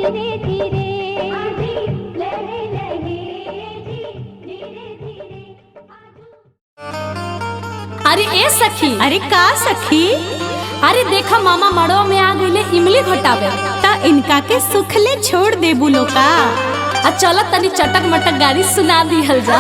अरे ए सखी, अरे का सखी? अरे देखा मामा मड़ो में आ गईले इमली घटावे ता इनका के सुखले छोड़ दे बुलो का। चल तनी चटक मटक गाड़ी सुना दिहल जा।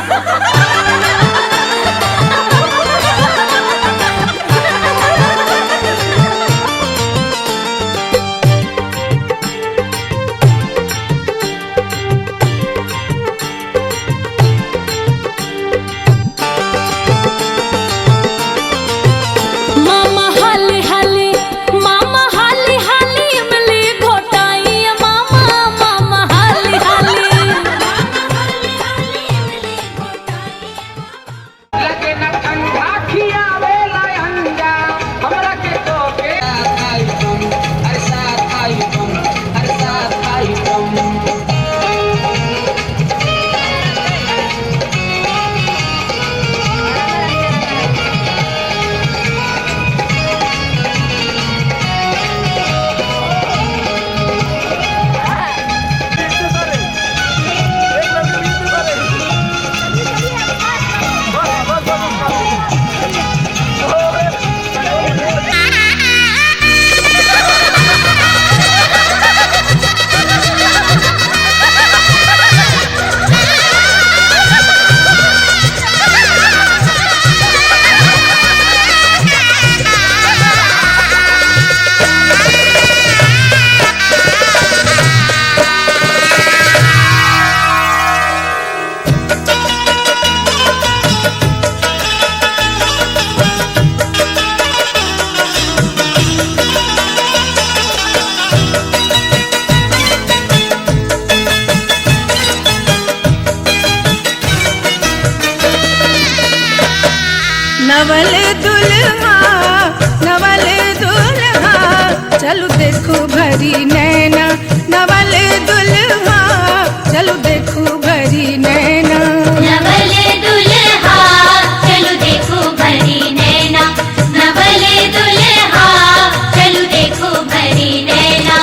नवल दुल्हा चलो देखो भरी नैना। नवल दुल्हा चलो देखो भरी नैना। नवल दुल्हा चलो देखो भरी नैना। नवल दुल्हा चलो देखो भरी नैना।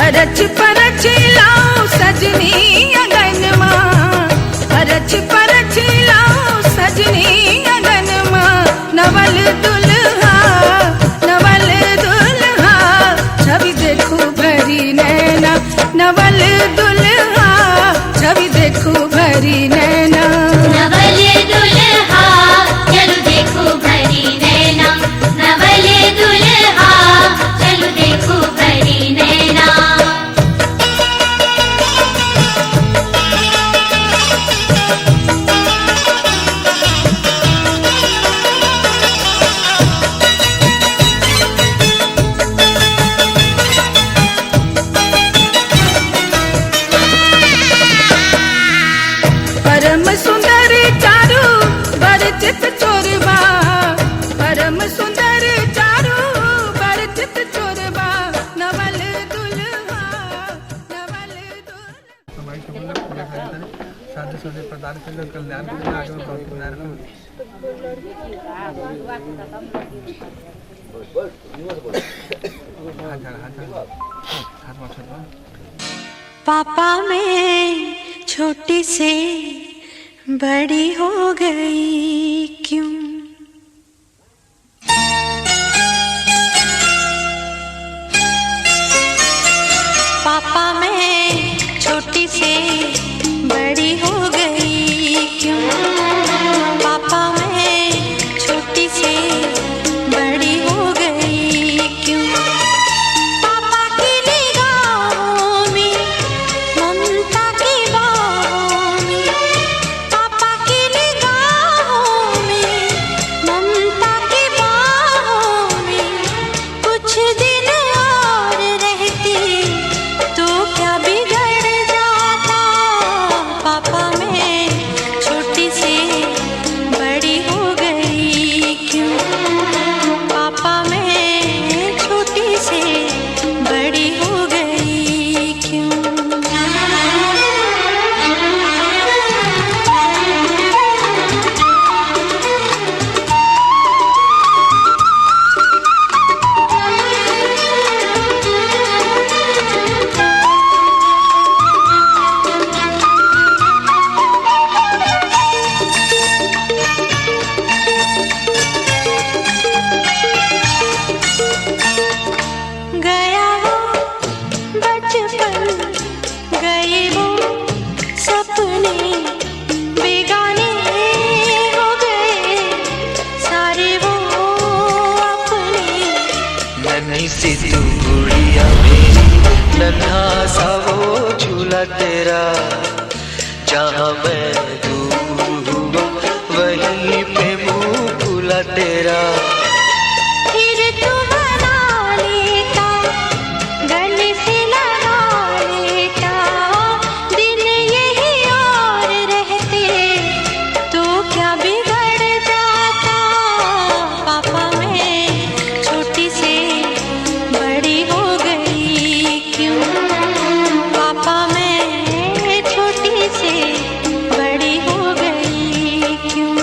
अरच परच लाओ सजनी अगन माँ। अरच परच लाओ सजनी अगन माँ। नवल दुल्हा छवि देखो भरी नैना। नवल दुल्हा छवि देखो भरी नैना। नवल दुल्हा चलो देखो भरी नैना। नवल दुल्हा चलो देखो भरी नैना। परम सुंदर चारू बरचित चोरबा। परम सुंदर चारू बरचित चोरबा। नवल दुल्हा शादी शादी प्रदान कर कल्याण पापा मैं छोटी से बड़ी हो गई क्यों? पापा मैं छोटी से बड़ी हो गई क्यों? पापा मैं छोटी से बड़ी हो गई क्यों? पापा की निगाहों में ममता की बाहों में। पापा की निगाहों में तेरा, जहाँ मैं दूर हुआ वहीं पे मुँह खुला तेरा। फिर तू बना लेता, गले से लगा लेता, दिन यही और रहते तो क्या बिगड़ जाता। पापा मैं छोटी से बड़ी हो गई क्यों, पापा मैं छोटी से बड़ी हो गई क्यों।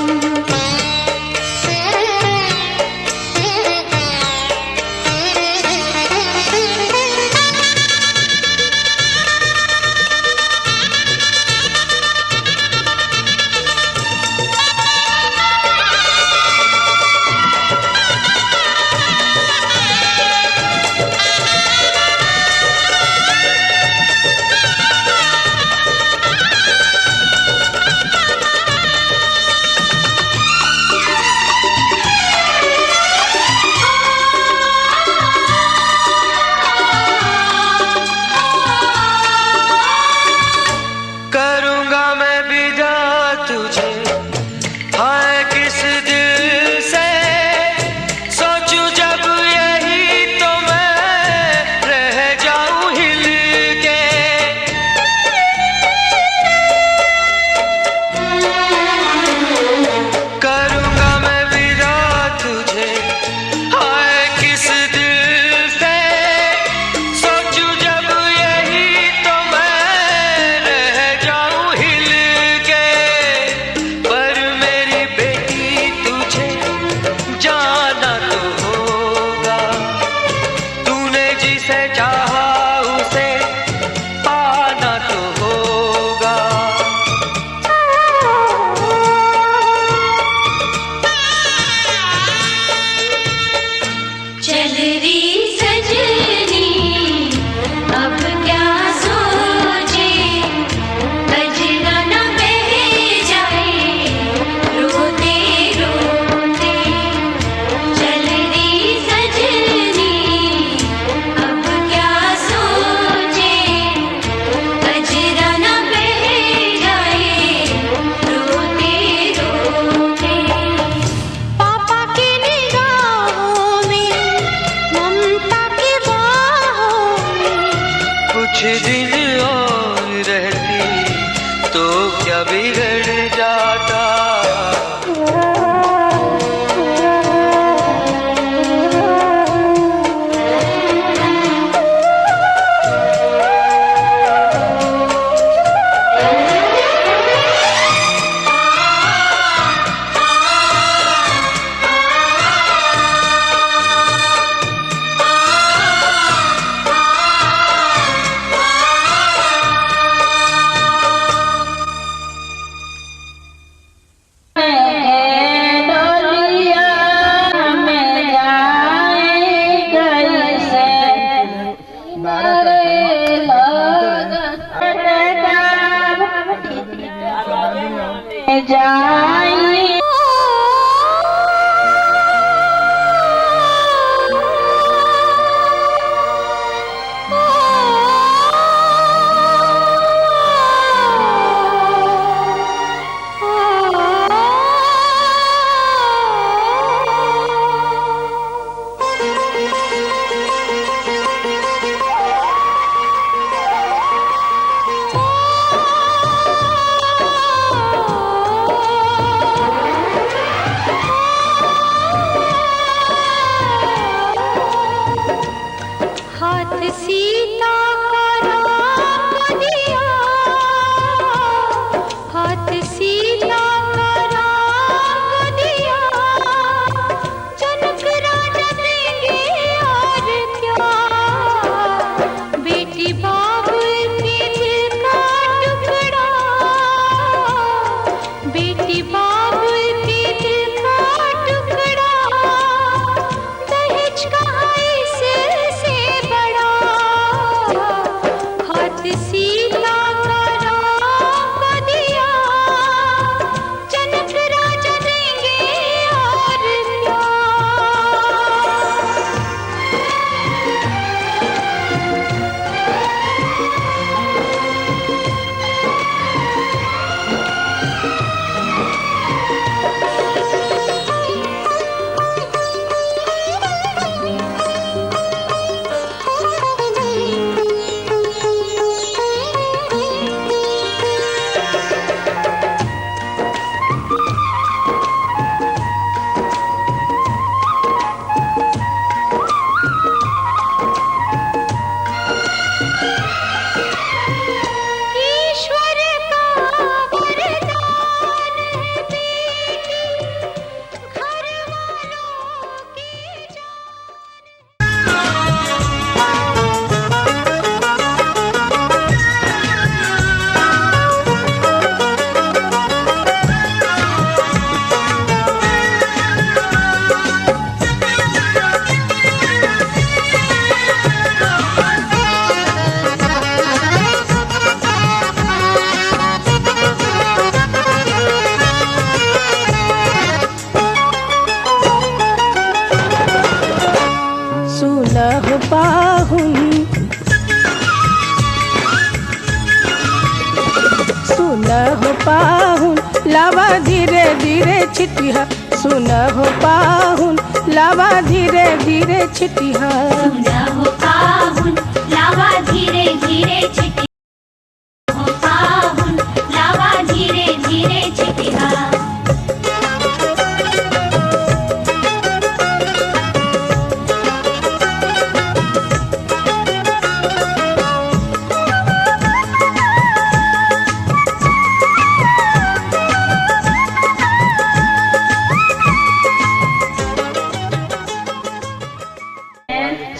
छिटिया सुन हो पाहुन लावा धीरे धीरे छिटिया सुना हो पाहुन लावा धीरे धीरे छिटिया हो पाहुन लावा धीरे धीरे छिटिया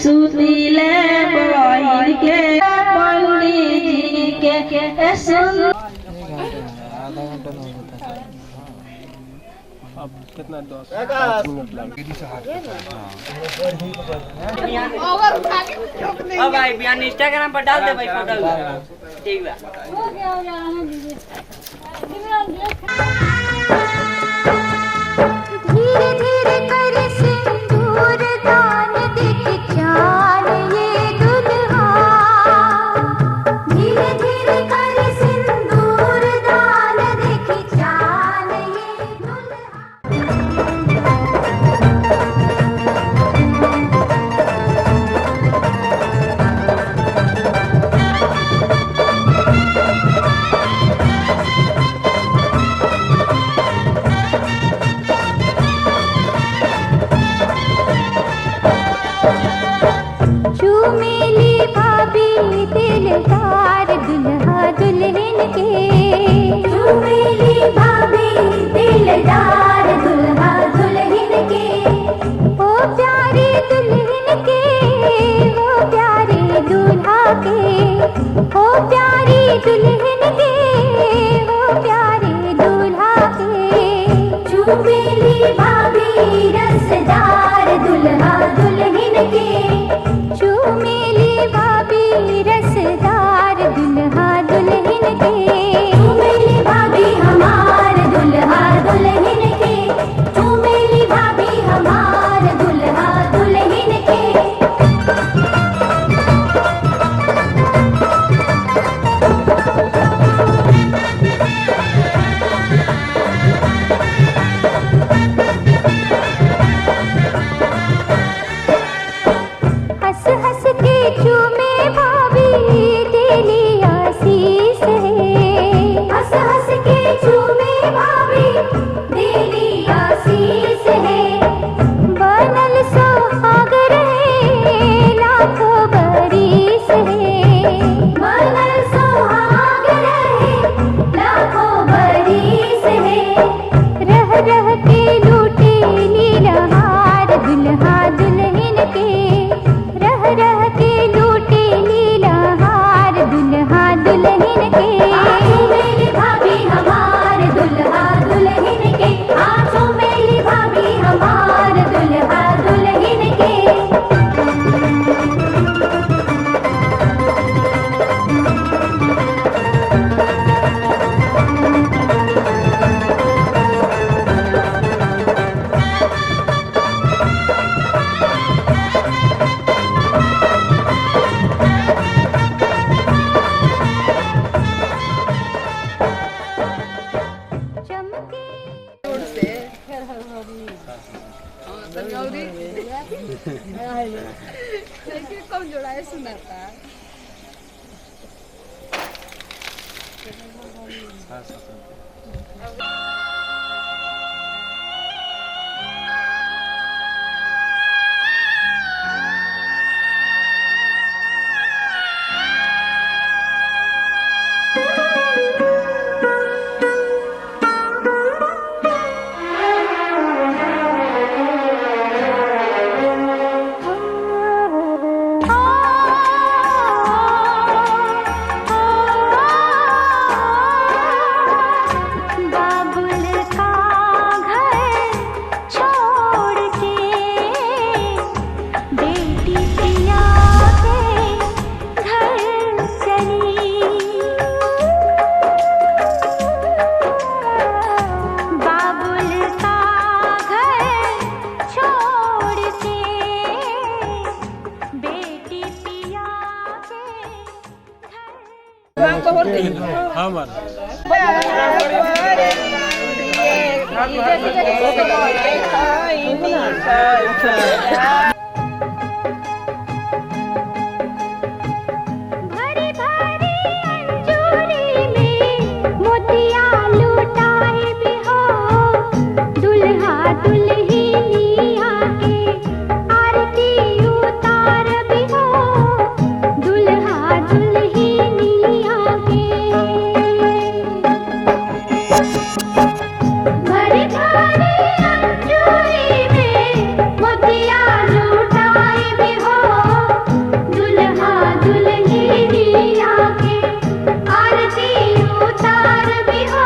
सुतीले बहिन के पंडित जी के सुन आधा घंटा नहीं होता अब कितना 10 मिनट लगे अब भाई बयान इंस्टाग्राम पर डाल दे भाई फोटो ठीक बा धीरे धीरे कर सिंदूर दान दिख जान ये दुल्हा धीरे धीरे कर सिंदूर दान दिख जान ये दुल्हा चूमेली भाभी दिलदार दुल्हा दुल्हन के चूमेली भाभी दिलदार दुल्हा दुल्हन के ओ प्यारे दुल्हन के ओ प्यारे दूल्हा के ओ प्यारी दुल्हन के ओ प्यारे दूल्हा के चूमेली भाभी रसदार दुल्हा दुल्हन के चूमेली भाभी रसदार दुल्हा दुल्हन के चूमेली भाभी हमार दुल्हा दुल्हन के चूमेली भाभी हमार दुल्हा दुल्हन के हंस हंस के चूमे भाभी तेरी आशीष है हंस हंस के चूमे भाभी तेरी आशीष है बनल सुहाग रहे लाखों बरिस है बनल सुहाग रहे लाखों बरिस है रह रह के लूटे लीलहार दुल्हा दुल्हन के रह रह के लूटे लीलहार दुल्हा दुल्हन के चूमेली भाभी हमार दुल्हा दुल्हन के चूमेली भाभी हमार दुल्हा दुल्हन के कब जोड़ाए सुनाता भरी भरी अंजूरी में मोतिया लुटाए भी हो, दुल्हा दुल्हनिया के आरती उतार भी हो, दुल्हा दुल्हनिया के। भरी भरी अंजूरी में मोतिया लुटाए भी हो, दुल्हा दुल्हनिया के आरती उतार भी हो,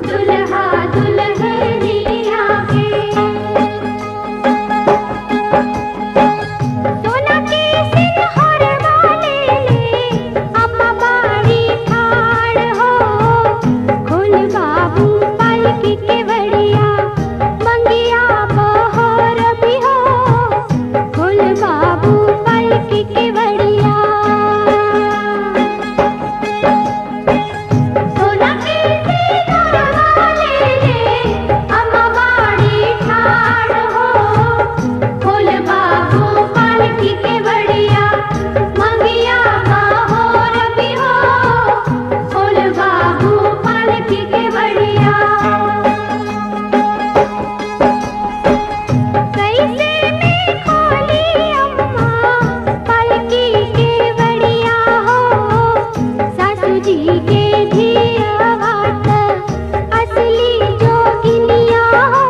दुल्हा दुल्हनिया के। सोना के सिंहर वाले ले अम्मा बाड़ी ठाड़ हो, खोल बाबू पालकी के बड़िया मंगिया बहोर भी हो, खोल बाबू पालकी के बड़िया। सोना के सिंहर वाले ले अम्मा बाड़ी ठाड़ हो, खोल बाबू पालकी के बड़िया मंगिया बहोर भी हो, खोल बाबू पालकी के बड़िया। कैसे में खोली अम्मा पालकी के बड़िया हो, सासू जी के धिया बात असली जोगिनिया हो,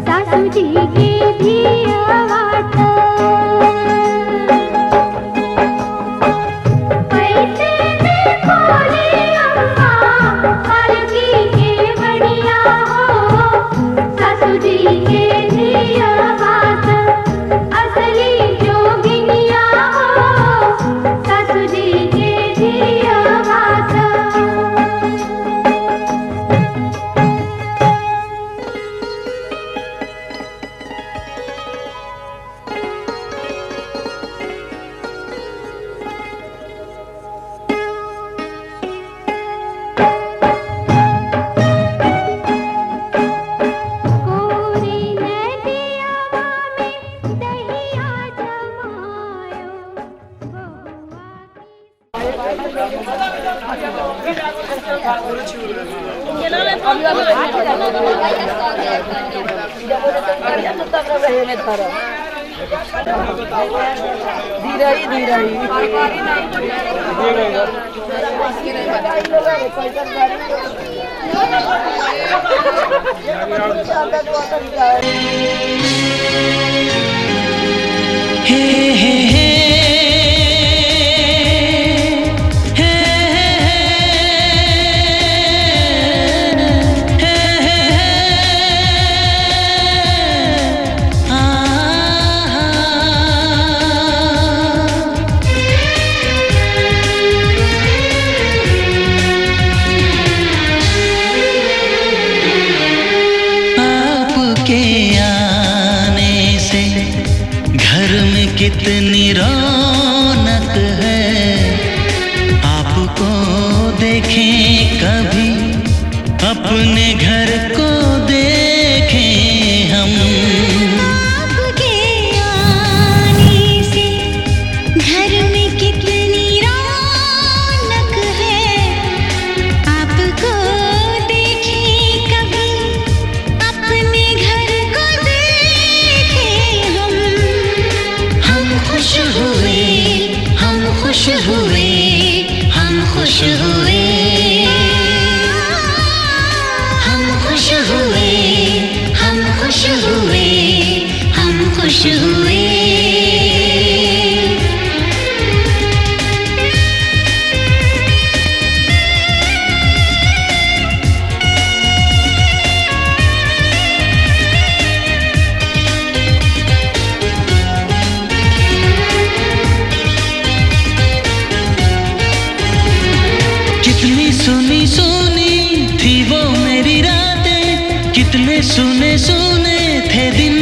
सासू जी के धिया बात। कैसे में खोली अम्मा पालकी के बड़िया हो, सासू जी के धिया बात असली जोगिनिया हो, सासू जी के धिया बात। कोरी नदियावा में दहिया जमायो, बहुआ की हे हे हे हे आपके आने से घर में कितनी रौनक है, आपको देखें कभी अपने घर को देखें हम। आपके आने से घर में कितनी रौनक है, आपको देखें कभी अपने घर को देखें हम। हम खुश हुए, हम खुश हुए, हम खुश हुए, हम खुश हुए, हम खुश हुए, हम खुश हुए। कितनी सुनी सुनी थी वो मेरी रातें, कितने सुने सुने थे दिन